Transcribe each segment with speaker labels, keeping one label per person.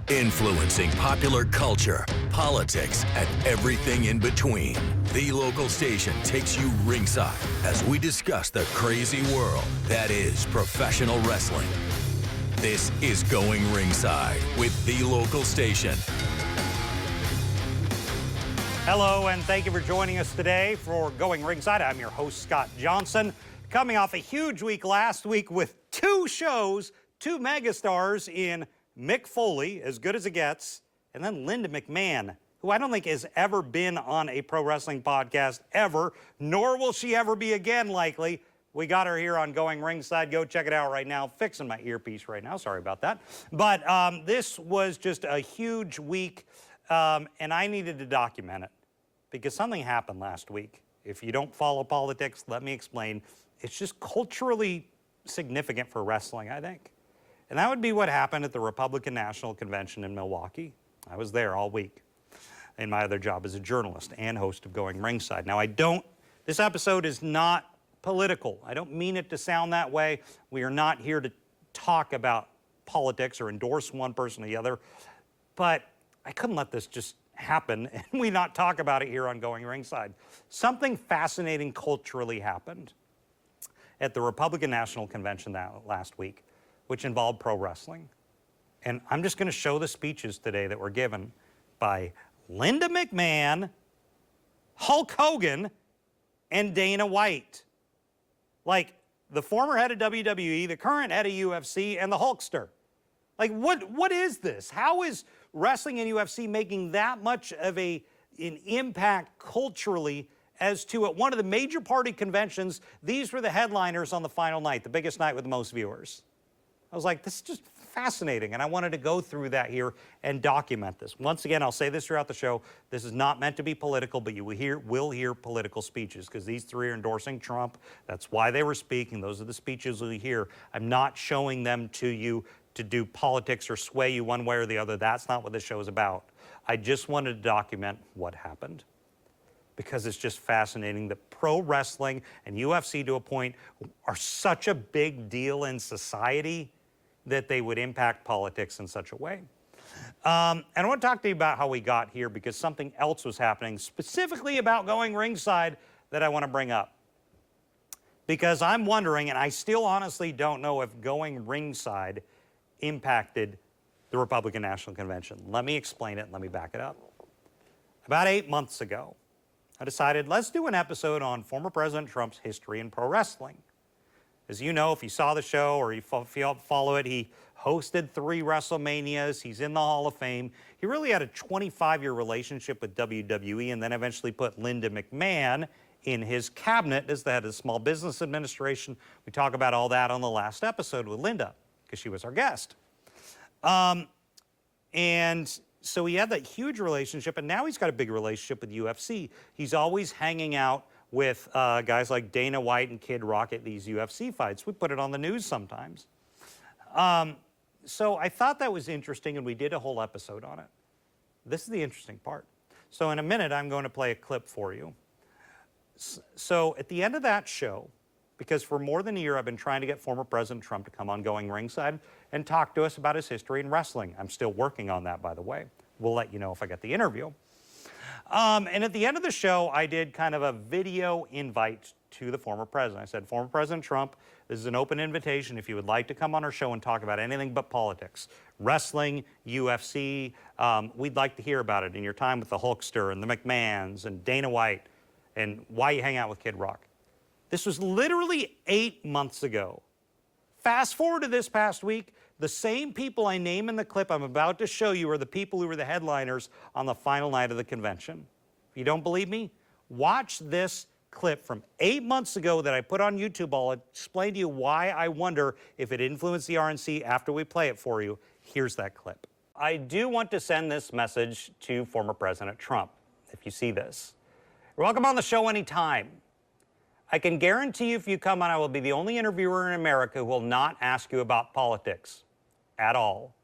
Speaker 1: Influencing popular culture, politics, and everything in between. The local station takes you ringside as we discuss the crazy world that is professional wrestling. This is Going Ringside with the local station.
Speaker 2: Hello, and thank you for joining us today for Going Ringside. I'm your host, Scott Johnson. Coming off a huge week last week with two shows, two megastars in Mick Foley, as good as it gets, and then Linda McMahon, who I don't think has ever been on a pro wrestling podcast ever, nor will she ever be again, likely. We got her here on Going Ringside. Go check it out right now. Fixing my earpiece right now. Sorry about that. But this was just a huge week, and I needed to document it because something happened last week. If you don't follow politics, let me explain. It's just culturally significant for wrestling, I think. And that would be what happened at the Republican National Convention in Milwaukee. I was there all week in my other job as a journalist and host of Going Ringside. Now, this episode is not political. I don't mean it to sound that way. We are not here to talk about politics or endorse one person or the other. But I couldn't let this just happen and we not talk about it here on Going Ringside. Something fascinating culturally happened at the Republican National Convention last week, which involved pro wrestling. And I'm just going to show the speeches today that were given by Linda McMahon, Hulk Hogan, and Dana White. Like the former head of WWE, the current head of UFC, and the Hulkster. Like what is this? How is wrestling and UFC making that much of an impact culturally as to at one of the major party conventions, these were the headliners on the final night, the biggest night with the most viewers. I was like, this is just fascinating, and I wanted to go through that here and document this. Once again, I'll say this throughout the show, this is not meant to be political, but you will hear political speeches, because these three are endorsing Trump. That's why they were speaking. Those are the speeches we hear. I'm not showing them to you to do politics or sway you one way or the other. That's not what this show is about. I just wanted to document what happened, because it's just fascinating that pro wrestling and UFC to a point are such a big deal in society that they would impact politics in such a way. And I want to talk to you about how we got here, because something else was happening specifically about Going Ringside that I want to bring up. Because I'm wondering, and I still honestly don't know if Going Ringside impacted the Republican National Convention. Let me explain it and let me back it up. About 8 months ago, I decided let's do an episode on former President Trump's history in pro wrestling. As you know, if you saw the show or you follow it, he hosted 3 WrestleManias. He's in the Hall of Fame. He really had a 25-year relationship with WWE and then eventually put Linda McMahon in his cabinet as the head of the Small Business Administration. We talk about all that on the last episode with Linda because she was our guest. And so he had that huge relationship, and now he's got a big relationship with UFC. He's always hanging out with guys like Dana White and Kid Rock at these UFC fights. We put it on the news sometimes. So I thought that was interesting, and we did a whole episode on it. This is the interesting part. So in a minute, I'm going to play a clip for you. So at the end of that show, because for more than a year, I've been trying to get former President Trump to come on Going Ringside and talk to us about his history in wrestling. I'm still working on that, by the way. We'll let you know if I get the interview. And at the end of the show, I did kind of a video invite to the former president. I said, former President Trump, this is an open invitation. If you would like to come on our show and talk about anything but politics, wrestling, UFC, we'd like to hear about it in your time with the Hulkster and the McMahons and Dana White and why you hang out with Kid Rock. This was literally 8 months ago. Fast forward to this past week, the same people I name in the clip I'm about to show you are the people who were the headliners on the final night of the convention. If you don't believe me, watch this clip from 8 months ago that I put on YouTube. I'll explain to you why I wonder if it influenced the RNC after we play it for you. Here's that clip. I do want to send this message to former President Trump, if you see this. You're welcome on the show anytime. I can guarantee you if you come on, I will be the only interviewer in America who will not ask you about politics at all.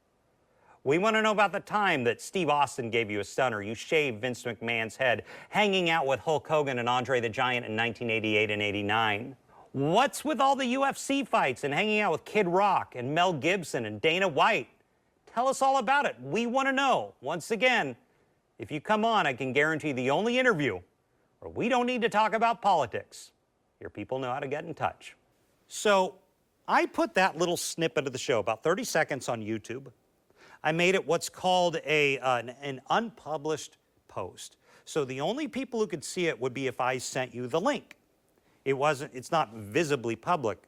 Speaker 2: We want to know about the time that Steve Austin gave you a stunner, you shaved Vince McMahon's head, hanging out with Hulk Hogan and Andre the Giant in 1988 and 89. What's with all the UFC fights and hanging out with Kid Rock and Mel Gibson and Dana White? Tell us all about it. We want to know. Once again, if you come on, I can guarantee the only interview where we don't need to talk about politics. Your people know how to get in touch. So I put that little snippet of the show, about 30 seconds, on YouTube. I made it what's called an unpublished post. So the only people who could see it would be if I sent you the link. It's not visibly public.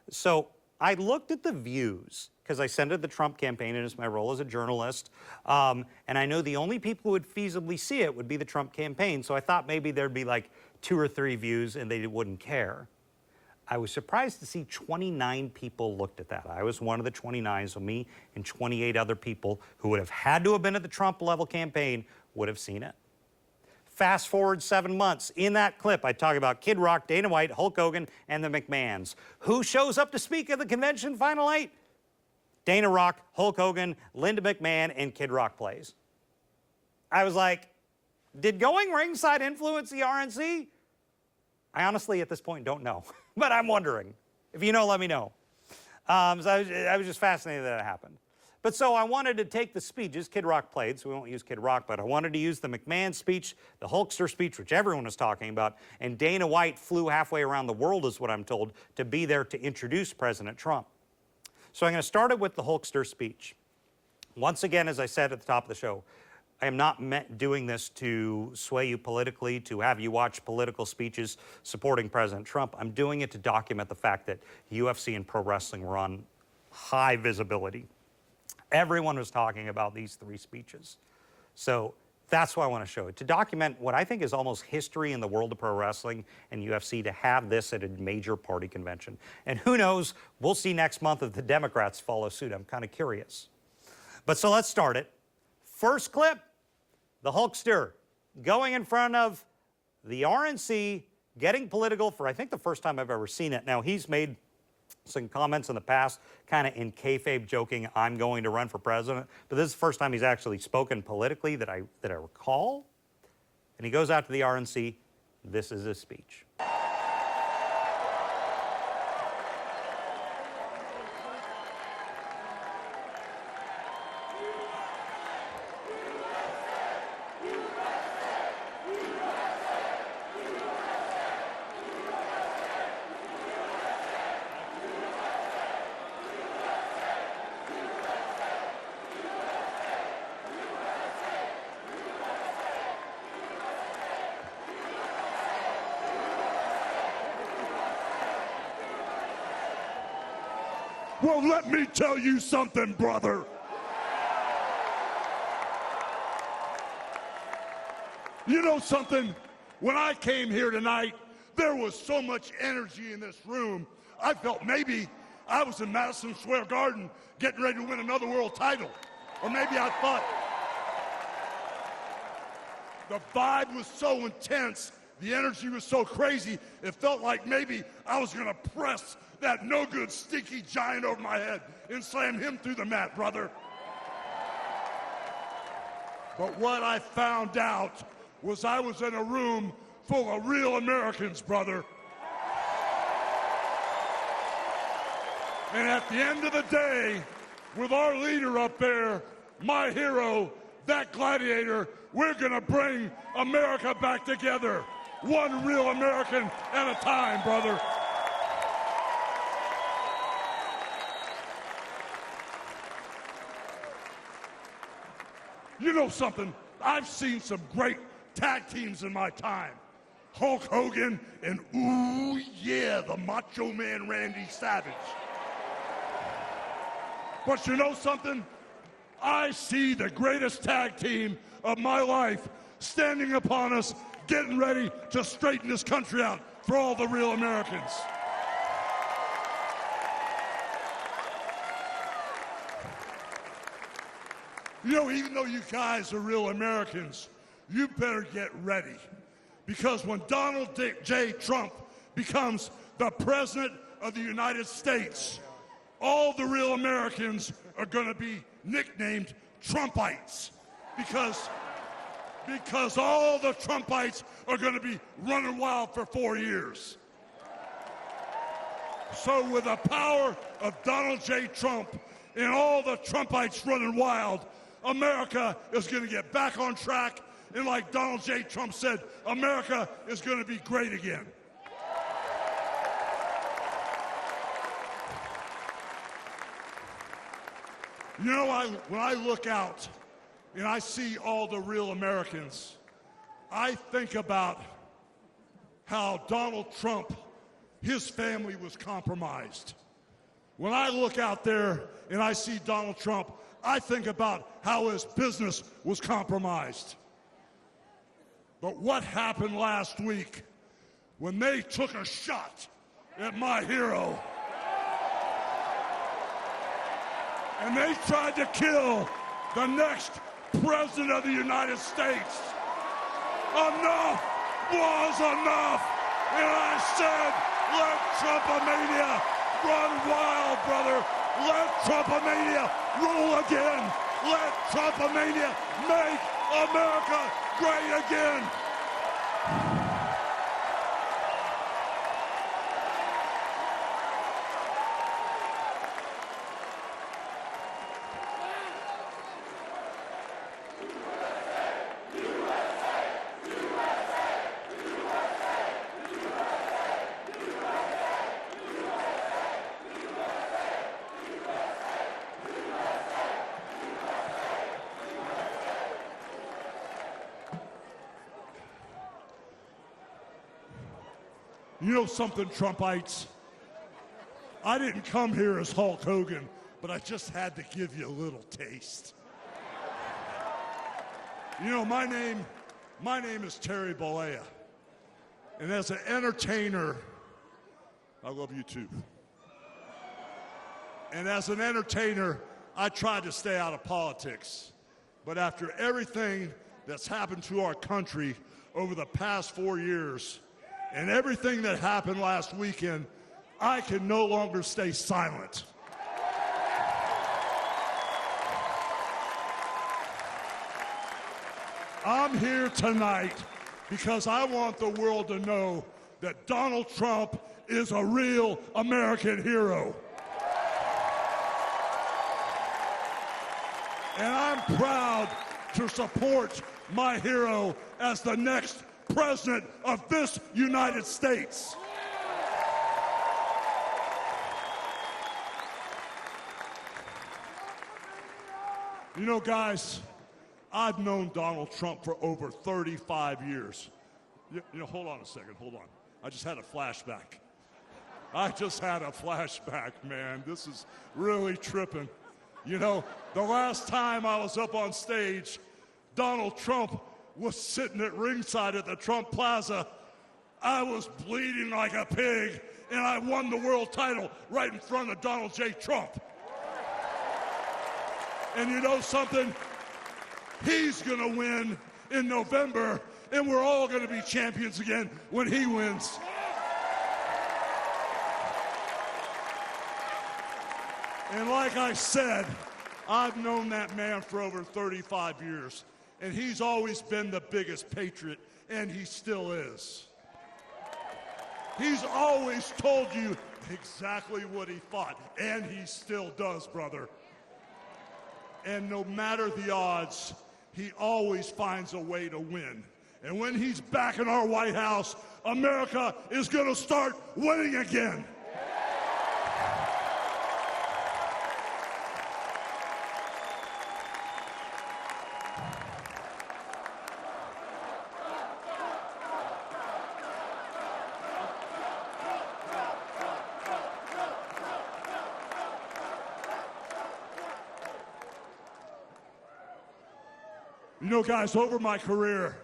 Speaker 2: So I looked at the views, because I sent it to the Trump campaign, and it's my role as a journalist. And I know the only people who would feasibly see it would be the Trump campaign. So I thought maybe there'd be like 2 or 3 views and they wouldn't care. I was surprised to see 29 people looked at that. I was one of the 29, so me and 28 other people who would have had to have been at the Trump level campaign would have seen it. Fast forward 7 months. In that clip, I talk about Kid Rock, Dana White, Hulk Hogan, and the McMahons. Who shows up to speak at the convention final night? Dana Rock, Hulk Hogan, Linda McMahon, and Kid Rock plays. I was like, did Going Ringside influence the RNC? I honestly, at this point, don't know. But I'm wondering. If you know, let me know. So I was just fascinated that it happened. But so I wanted to take the speeches Kid Rock played, so we won't use Kid Rock, but I wanted to use the McMahon speech, the Hulkster speech, which everyone was talking about, and Dana White flew halfway around the world, is what I'm told, to be there to introduce President Trump. So I'm going to start it with the Hulkster speech. Once again, as I said at the top of the show, I am not doing this to sway you politically, to have you watch political speeches supporting President Trump. I'm doing it to document the fact that UFC and pro wrestling were on high visibility. Everyone was talking about these 3 speeches. So that's why I want to show it, to document what I think is almost history in the world of pro wrestling and UFC, to have this at a major party convention. And who knows, we'll see next month if the Democrats follow suit. I'm kind of curious. But so let's start it. First clip, the Hulkster going in front of the RNC, getting political for, I think, the first time I've ever seen it. Now, he's made some comments in the past, kind of in kayfabe joking, I'm going to run for president. But this is the first time he's actually spoken politically that I recall. And he goes out to the RNC. This is his speech.
Speaker 3: Well, let me tell you something, brother. You know something? When I came here tonight, there was so much energy in this room. I felt maybe I was in Madison Square Garden getting ready to win another world title. Or maybe I thought the vibe was so intense, the energy was so crazy, it felt like maybe I was going to press that no-good, stinky giant over my head and slam him through the mat, brother. But what I found out was I was in a room full of real Americans, brother. And at the end of the day, with our leader up there, my hero, that gladiator, we're gonna bring America back together. One real American at a time, brother. You know something? I've seen some great tag teams in my time. Hulk Hogan and, ooh, yeah, the Macho Man Randy Savage. But you know something? I see the greatest tag team of my life standing upon us, getting ready to straighten this country out for all the real Americans. You know, even though you guys are real Americans, you better get ready. Because when Donald J. Trump becomes the President of the United States, all the real Americans are going to be nicknamed Trumpites. Because all the Trumpites are going to be running wild for 4 years. So with the power of Donald J. Trump and all the Trumpites running wild, America is going to get back on track. And like Donald J. Trump said, America is going to be great again. You know, when I look out and I see all the real Americans, I think about how Donald Trump, his family was compromised. When I look out there and I see Donald Trump, I think about how his business was compromised. But what happened last week when they took a shot at my hero and they tried to kill the next president of the United States? Enough was enough. And I said, let Trumpomania run wild, brother. Let Trumpomania rule again. Let Trumpomania make America great again. You know something, Trumpites? I didn't come here as Hulk Hogan, but I just had to give you a little taste. You know, my name is Terry Bollea. And as an entertainer, I love you too. And as an entertainer, I tried to stay out of politics. But after everything that's happened to our country over the past 4 years, and everything that happened last weekend, I can no longer stay silent. I'm here tonight because I want the world to know that Donald Trump is a real American hero. And I'm proud to support my hero as the next president of this United States. You know, guys, I've known Donald Trump for over 35 years. You know, hold on a second, hold on. I just had a flashback. Man. This is really tripping. You know, the last time I was up on stage, Donald Trump was sitting at ringside at the Trump Plaza. I was bleeding like a pig, and I won the world title right in front of Donald J. Trump. And you know something? He's gonna win in November, and we're all gonna be champions again when he wins. And like I said, I've known that man for over 35 years. And he's always been the biggest patriot, and he still is. He's always told you exactly what he thought, and he still does, brother. And no matter the odds, he always finds a way to win. And when he's back in our White House, America is going to start winning again. You know, guys, over my career,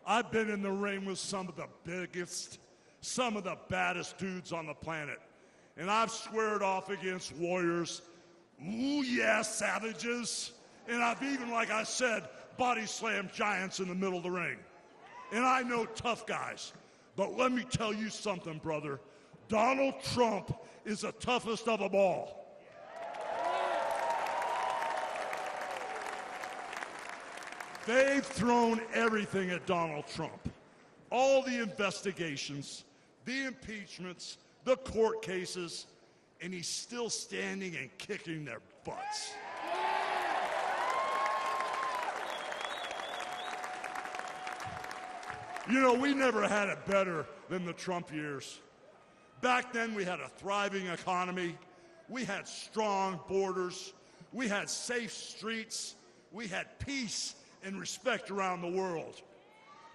Speaker 3: I've been in the ring with some of the biggest, some of the baddest dudes on the planet. And I've squared off against warriors, ooh yeah, savages. And I've even, like I said, body slammed giants in the middle of the ring. And I know tough guys. But let me tell you something, brother. Donald Trump is the toughest of them all. They've thrown everything at Donald Trump. All the investigations, the impeachments, the court cases, and he's still standing and kicking their butts. You know, we never had it better than the Trump years. Back then, we had a thriving economy. We had strong borders. We had safe streets. We had peace and respect around the world.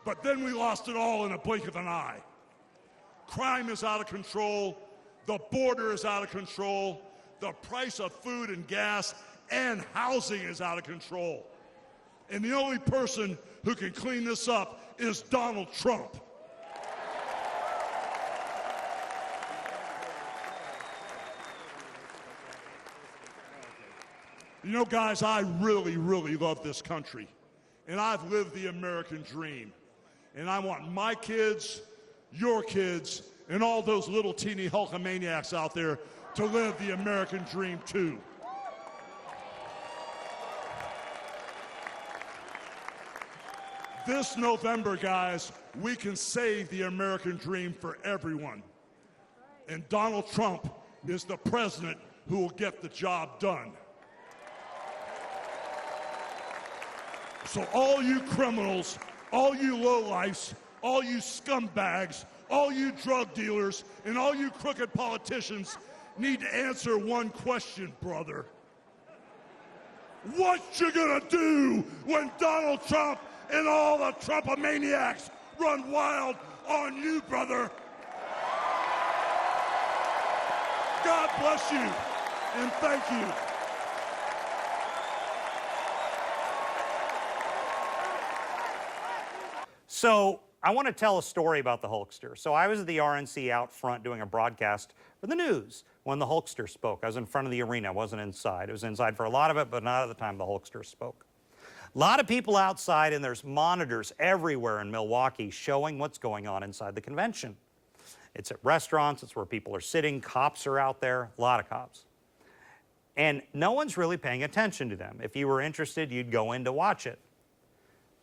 Speaker 3: But then we lost it all in a blink of an eye. Crime is out of control. The border is out of control. The price of food and gas and housing is out of control. And the only person who can clean this up is Donald Trump. You know, guys, I really, really love this country. And I've lived the American dream. And I want my kids, your kids, and all those little teeny Hulkamaniacs out there to live the American dream too. This November, guys, we can save the American dream for everyone. And Donald Trump is the president who will get the job done. So all you criminals, all you lowlifes, all you scumbags, all you drug dealers, and all you crooked politicians need to answer one question, brother. What you gonna do when Donald Trump and all the Trumpomaniacs run wild on you, brother? God bless you, and thank you.
Speaker 2: So I want to tell a story about the Hulkster. So I was at the RNC out front doing a broadcast for the news when the Hulkster spoke. I was in front of the arena, I wasn't inside. I was inside for a lot of it, but not at the time the Hulkster spoke. A lot of people outside, and there's monitors everywhere in Milwaukee showing what's going on inside the convention. It's at restaurants, it's where people are sitting, cops are out there, a lot of cops. And no one's really paying attention to them. If you were interested, you'd go in to watch it.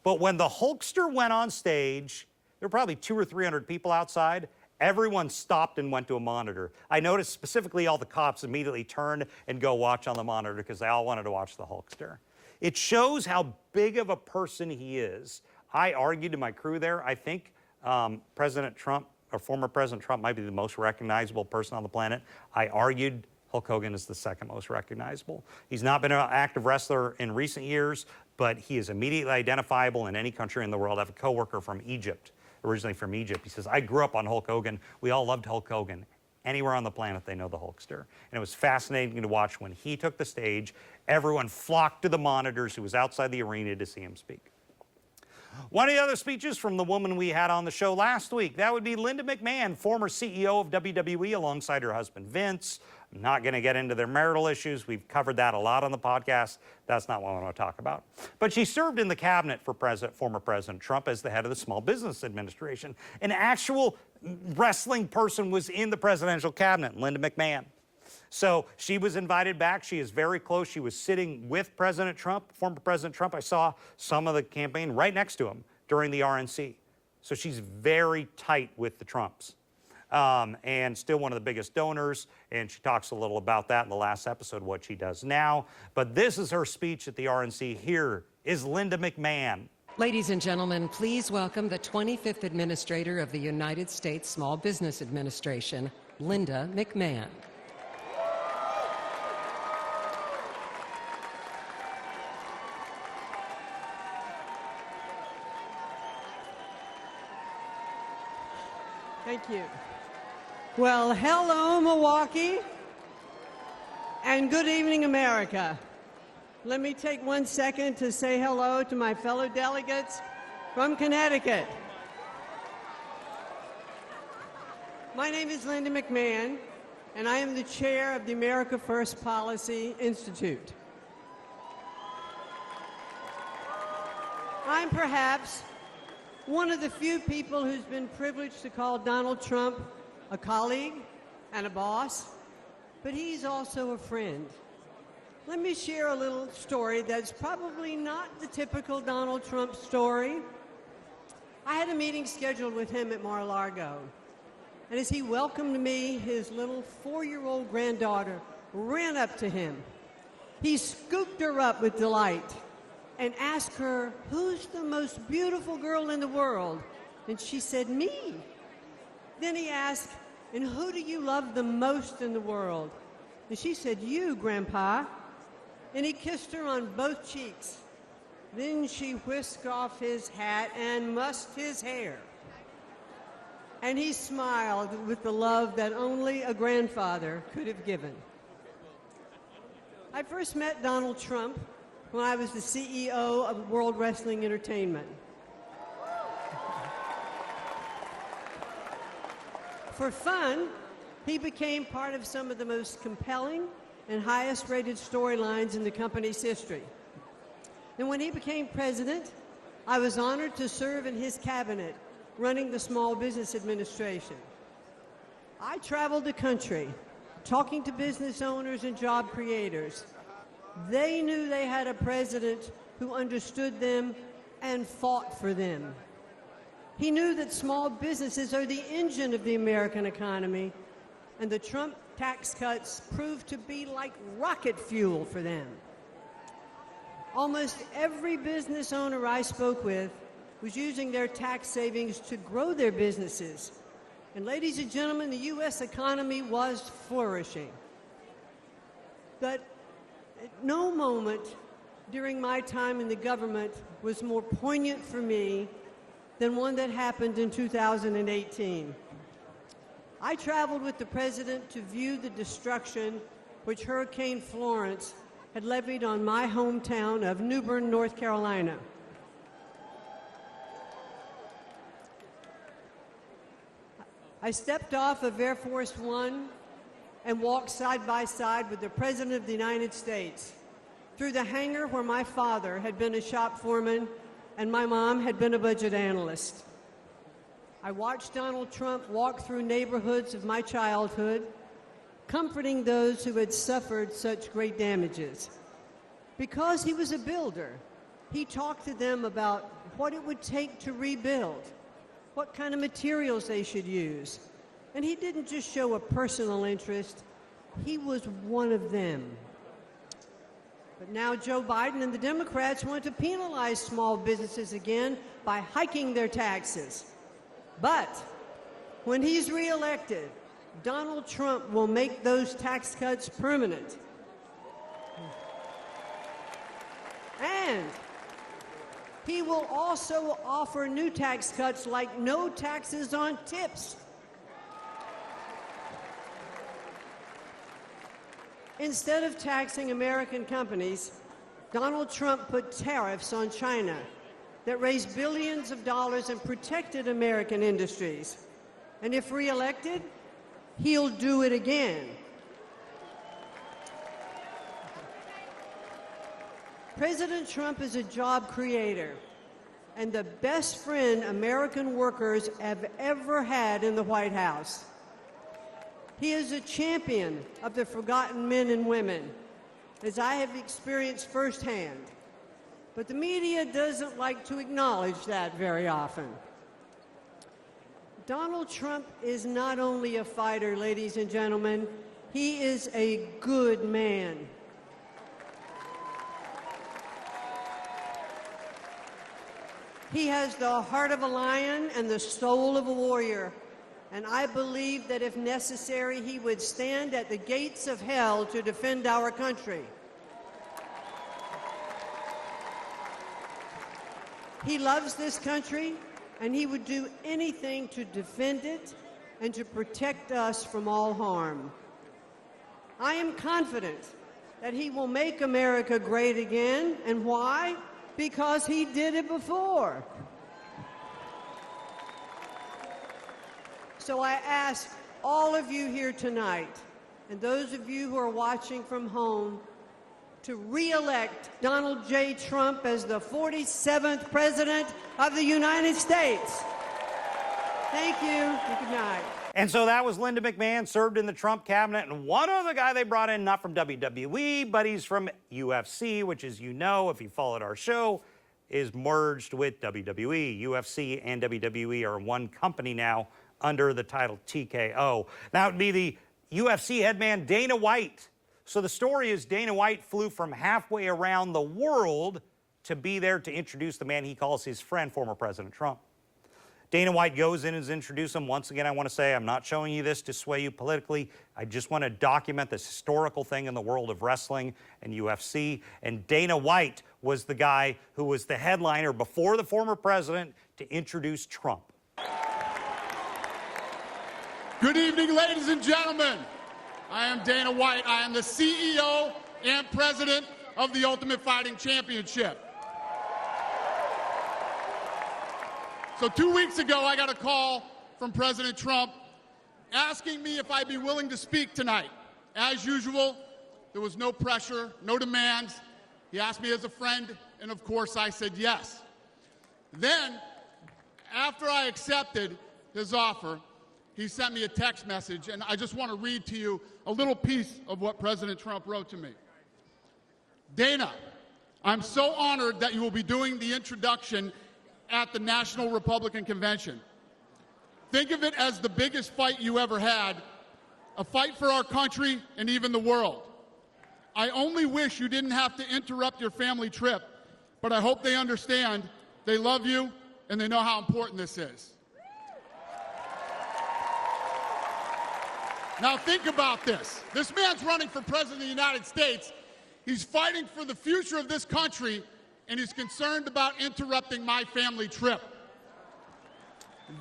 Speaker 2: But when the Hulkster went on stage, there were probably 200 or 300 people outside. Everyone stopped and went to a monitor. I noticed specifically all the cops immediately turned and go watch on the monitor because they all wanted to watch the Hulkster. It shows how big of a person he is. I argued to my crew there, I think President Trump, or former President Trump, might be the most recognizable person on the planet. I argued Hulk Hogan is the second most recognizable. He's not been an active wrestler in recent years, but he is immediately identifiable in any country in the world. I have a coworker from Egypt, originally from Egypt. He says, I grew up on Hulk Hogan. We all loved Hulk Hogan. Anywhere on the planet, they know the Hulkster. And it was fascinating to watch when he took the stage. Everyone flocked to the monitors who was outside the arena to see him speak. One of the other speeches from the woman we had on the show last week, that would be Linda McMahon, former CEO of WWE alongside her husband Vince. I'm not going to get into their marital issues. We've covered that a lot on the podcast. That's not what I want to talk about. But she served in the cabinet for former President Trump as the head of the Small Business Administration. An actual wrestling person was in the presidential cabinet, Linda McMahon. So she was invited back. She is very close. She was sitting with President Trump, former President Trump. I saw some of the campaign right next to him during the RNC. So she's very tight with the Trumps. And still one of the biggest donors, and she talks a little about that in the last episode, what she does now. But this is her speech at the RNC. Here is Linda McMahon.
Speaker 4: Ladies and gentlemen, please welcome the 25th Administrator of the United States Small Business Administration, Linda McMahon.
Speaker 5: Thank you. Well, hello, Milwaukee, and good evening, America. Let me take 1 second to say hello to my fellow delegates from Connecticut. My name is Linda McMahon, and I am the chair of the America First Policy Institute. I'm perhaps one of the few people who's been privileged to call Donald Trump a colleague and a boss, but he's also a friend. Let me share a little story that's probably not the typical Donald Trump story. I had a meeting scheduled with him at Mar-a-Lago, and as he welcomed me, his little 4-year-old granddaughter ran up to him, He scooped her up with delight and asked her, "Who's the most beautiful girl in the world?" And she said, "Me." Then he asked, "And who do you love the most in the world?" And she said, "You, Grandpa." And he kissed her on both cheeks. Then she whisked off his hat and mussed his hair. And he smiled with the love that only a grandfather could have given. I first met Donald Trump when I was the CEO of World Wrestling Entertainment. For fun, he became part of some of the most compelling and highest rated storylines in the company's history. And when he became president, I was honored to serve in his cabinet running the Small Business Administration. I traveled the country talking to business owners and job creators. They knew they had a president who understood them and fought for them. He knew that small businesses are the engine of the American economy, and the Trump tax cuts proved to be like rocket fuel for them. Almost every business owner I spoke with was using their tax savings to grow their businesses. And ladies and gentlemen, the U.S. economy was flourishing. But at no moment during my time in the government was more poignant for me than one that happened in 2018. I traveled with the president to view the destruction which Hurricane Florence had levied on my hometown of New Bern, North Carolina. I stepped off of Air Force One and walked side by side with the President of the United States through the hangar where my father had been a shop foreman and my mom had been a budget analyst. I watched Donald Trump walk through neighborhoods of my childhood, comforting those who had suffered such great damages. Because he was a builder, he talked to them about what it would take to rebuild, what kind of materials they should use. And he didn't just show a personal interest, he was one of them. But now Joe Biden and the Democrats want to penalize small businesses again by hiking their taxes. But when he's reelected, Donald Trump will make those tax cuts permanent. And he will also offer new tax cuts like no taxes on tips. Instead of taxing American companies, Donald Trump put tariffs on China that raised billions of dollars and protected American industries. And if reelected, he'll do it again. President Trump is a job creator and the best friend American workers have ever had in the White House. He is a champion of the forgotten men and women, as I have experienced firsthand. But the media doesn't like to acknowledge that very often. Donald Trump is not only a fighter, ladies and gentlemen, he is a good man. He has the heart of a lion and the soul of a warrior. And I believe that if necessary, he would stand at the gates of hell to defend our country. He loves this country, and he would do anything to defend it and to protect us from all harm. I am confident that he will make America great again. And why? Because he did it before. So I ask all of you here tonight, and those of you who are watching from home, to re-elect Donald J. Trump as the 47th President of the United States. Thank you, and good night.
Speaker 2: And so that was Linda McMahon, served in the Trump cabinet, and one other guy they brought in, not from WWE, but he's from UFC, which, as you know, if you followed our show, is merged with WWE. UFC and WWE are one company now under the title TKO. Now, it would be the UFC head man Dana White So the story is Dana White flew from halfway around the world to be there to introduce the man he calls his friend, former President Trump. Dana White goes in and introduces him. Once again, I want to say I'm not showing you this to sway you politically. I just want to document this historical thing in the world of wrestling and UFC. And Dana White was the guy who was the headliner before the former president to introduce Trump.
Speaker 6: Good evening, ladies and gentlemen. I am Dana White. I am the CEO and president of the Ultimate Fighting Championship. So 2 weeks ago, I got a call from President Trump asking me if I'd be willing to speak tonight. As usual, there was no pressure, no demands. He asked me as a friend, and of course I said yes. Then, after I accepted his offer, he sent me a text message, and I just want to read to you a little piece of what President Trump wrote to me. Dana, I'm so honored that you will be doing the introduction at the National Republican Convention. Think of it as the biggest fight you ever had, a fight for our country and even the world. I only wish you didn't have to interrupt your family trip, but I hope they understand they love you and they know how important this is. Now think about this. This man's running for President of the United States. He's fighting for the future of this country, and he's concerned about interrupting my family trip.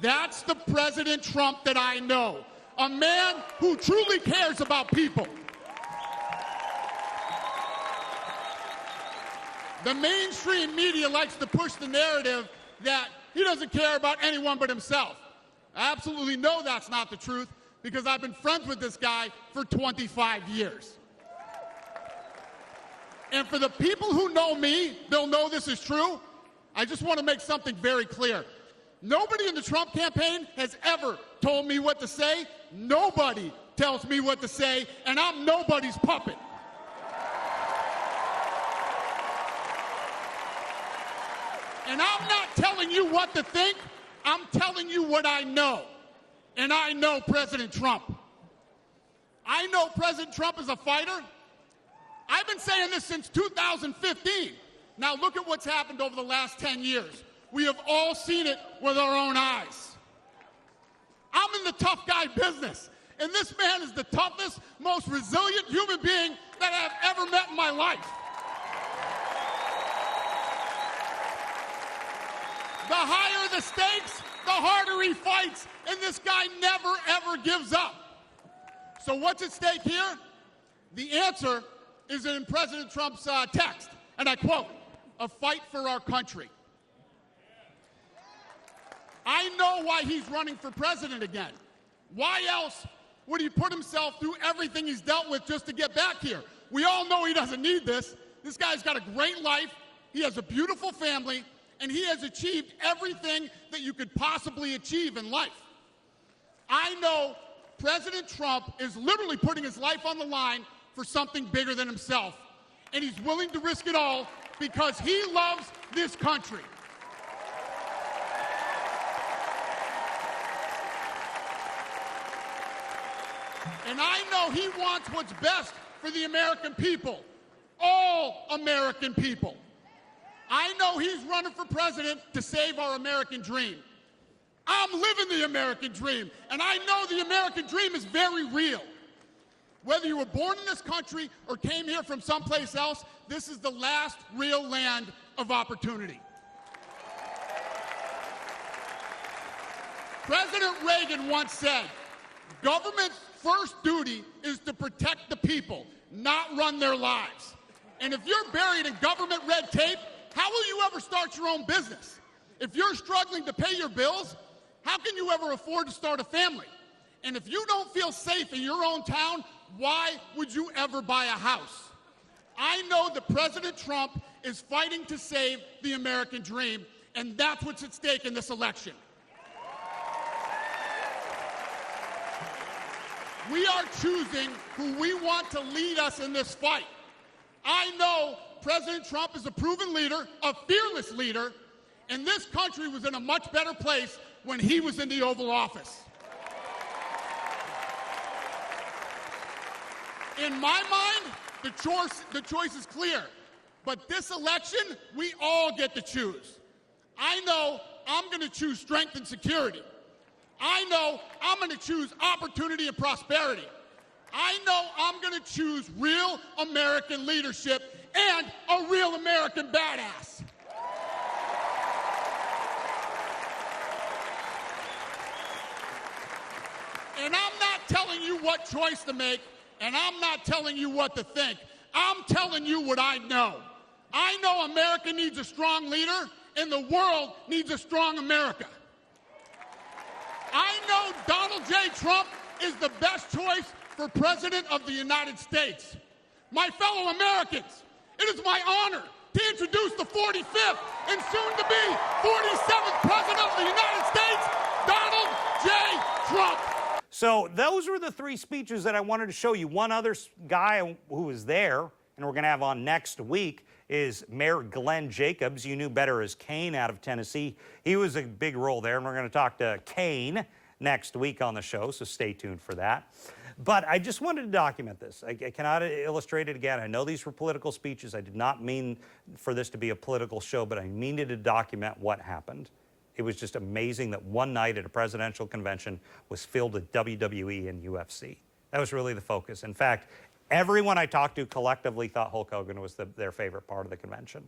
Speaker 6: That's the President Trump that I know, a man who truly cares about people. The mainstream media likes to push the narrative that he doesn't care about anyone but himself. I absolutely know that's not the truth, because I've been friends with this guy for 25 years. And for the people who know me, they'll know this is true. I just want to make something very clear. Nobody in the Trump campaign has ever told me what to say. Nobody tells me what to say, and I'm nobody's puppet. And I'm not telling you what to think. I'm telling you what I know. And I know President Trump. I know President Trump is a fighter. I've been saying this since 2015. Now look at what's happened over the last 10 years. We have all seen it with our own eyes. I'm in the tough guy business, and this man is the toughest, most resilient human being that I've ever met in my life. The higher the stakes, the harder he fights, and this guy never, ever gives up. So what's at stake here? The answer is in President Trump's text, and I quote, "A fight for our country." I know why he's running for president again. Why else would he put himself through everything he's dealt with just to get back here? We all know he doesn't need this. This guy's got a great life, he has a beautiful family, and he has achieved everything that you could possibly achieve in life. I know President Trump is literally putting his life on the line for something bigger than himself, and he's willing to risk it all because he loves this country. And I know he wants what's best for the American people, all American people. I know he's running for president to save our American dream. I'm living the American dream, and I know the American dream is very real. Whether you were born in this country or came here from someplace else, this is the last real land of opportunity. President Reagan once said, "Government's first duty is to protect the people, not run their lives." And if you're buried in government red tape, how will you ever start your own business? If you're struggling to pay your bills, how can you ever afford to start a family? And if you don't feel safe in your own town, why would you ever buy a house? I know that President Trump is fighting to save the American dream, and that's what's at stake in this election. We are choosing who we want to lead us in this fight. I know President Trump is a proven leader, a fearless leader, and this country was in a much better place when he was in the Oval Office. In my mind, the choice is clear. But this election, we all get to choose. I know I'm going to choose strength and security. I know I'm going to choose opportunity and prosperity. I know I'm going to choose real American leadership and a real American badass. And I'm not telling you what choice to make, and I'm not telling you what to think. I'm telling you what I know. I know America needs a strong leader, and the world needs a strong America. I know Donald J. Trump is the best choice for President of the United States. My fellow Americans, it is my honor to introduce the 45th and soon-to-be 47th President of the United States, Donald J. Trump.
Speaker 2: So those were the three speeches that I wanted to show you. One other guy who was there, and we're going to have on next week, is Mayor Glenn Jacobs. You knew better as Kane out of Tennessee. He was a big role there, and we're going to talk to Kane next week on the show, so stay tuned for that. But I just wanted to document this. I cannot illustrate it again. I know these were political speeches. I did not mean for this to be a political show, but I mean to document what happened. It was just amazing that one night at a presidential convention was filled with WWE and UFC. That was really the focus. In fact, everyone I talked to collectively thought Hulk Hogan was their favorite part of the convention.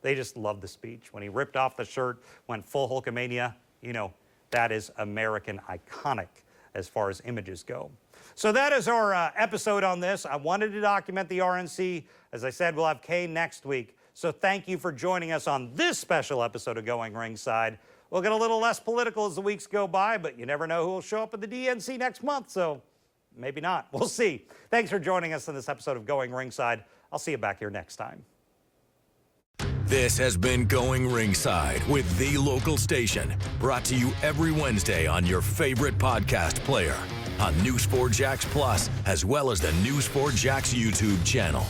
Speaker 2: They just loved the speech. When he ripped off the shirt, went full Hulkamania, you know, that is American iconic as far as images go. So that is our episode on this. I wanted to document the RNC. As I said, we'll have Kane next week. So thank you for joining us on this special episode of Going Ringside. We'll get a little less political as the weeks go by, but you never know who will show up at the DNC next month, so maybe not. We'll see. Thanks for joining us in this episode of Going Ringside. I'll see you back here next time.
Speaker 1: This has been Going Ringside with the local station, brought to you every Wednesday on your favorite podcast player, on News4 Jax Plus, as well as the News4 Jax YouTube channel.